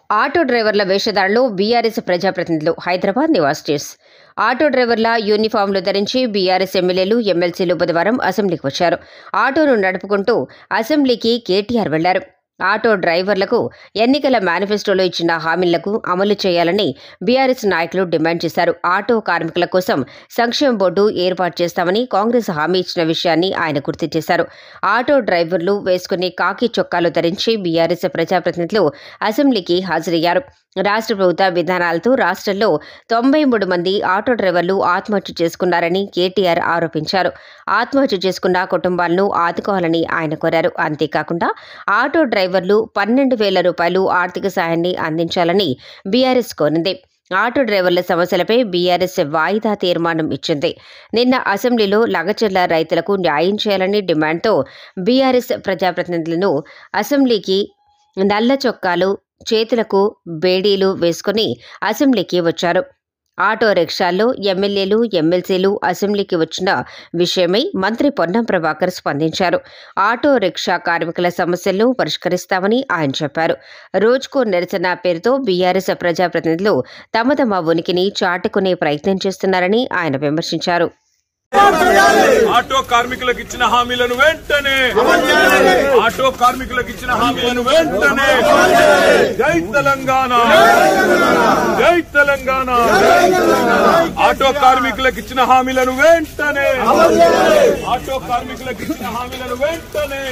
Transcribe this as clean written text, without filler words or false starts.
Auto డ్రైవర్ల వేషధారణలో BRS ప్రజాప్రతినిధులు Hyderabad నివాసిటీస్ auto డ్రైవర్ల యూనిఫామ్లు ధరించి బీఆర్ఎస్ ఎమ్మెల్యేలు ఎమ్మెల్సీలు బుధవారం అసెంబ్లీకి వచ్చారు. ఆటోను నడుపుకుంటూ అసెంబ్లీకి కేటీఆర్ వెళ్లారు. ఆటో డ్రైవర్లకు ఎన్నికల మేనిఫెస్టోలో ఇచ్చిన హామీలకు అమలు చేయాలని బీఆర్ఎస్ నాయకులు డిమాండ్ చేశారు. ఆటో కార్మికుల కోసం సంక్షేమ బోర్డు ఏర్పాటు చేస్తామని కాంగ్రెస్ హామీ ఇచ్చిన విషయాన్ని ఆయన గుర్తు చేశారు. ఆటో డ్రైవర్లు వేసుకునే కాకి చొక్కాలు ధరించి బీఆర్ఎస్ ప్రజాప్రతినిధులు అసెంబ్లీకి హాజరయ్యారు. రాష్ట్ర ప్రభుత్వ విధానాలతో రాష్ట్రంలో 93 మంది ఆటో డ్రైవర్లు ఆత్మహత్య చేసుకున్నారని కేటీఆర్ ఆరోపించారు. ఆత్మహత్య చేసుకున్న కుటుంబాలను ఆదుకోవాలని ఆయన కోరారు. అంతేకాకుండా ఆటో డ్రైవర్లు 12,000 రూపాయలు ఆర్థిక సాయాన్ని అందించాలని బీఆర్ఎస్ కోరింది. ఆటో డ్రైవర్ల సమస్యలపై బీఆర్ఎస్ వాయిదా తీర్మానం ఇచ్చింది. నిన్న అసెంబ్లీలో లగచర్ల రైతులకు న్యాయం చేయాలని డిమాండ్తో బీఆర్ఎస్ ప్రజాప్రతినిధులను అసెంబ్లీకి నల్ల చొక్కాలు, చేతులకు బేడీలు వేసుకుని అసెంబ్లీకి వచ్చారు. ఆటో రిక్షాల్లో ఎమ్మెల్యేలు, ఎమ్మెల్సీలు అసెంబ్లీకి వచ్చిన విషయమై మంత్రి పొన్నం ప్రభాకర్ స్పందించారు. ఆటో రిక్షా కార్మికుల సమస్యలను పరిష్కరిస్తామని ఆయన చెప్పారు. రోజుకో నిరసన పేరుతో బీఆర్ఎస్ ప్రజాప్రతినిధులు తమ ఉనికిని చాటుకునే ప్రయత్నం చేస్తున్నారని ఆయన విమర్శించారు. ఆటో కార్మికులకు ఇచ్చిన హామీలను వెంటనే ఆటో కార్మికులకు ఇచ్చిన హామీలను వెంటనే జై తెలంగాణ, జై తెలంగాణ. ఆటో కార్మికులకు ఇచ్చిన హామీలను వెంటనే ఆటో కార్మికులకు ఇచ్చిన హామీలను వెంటనే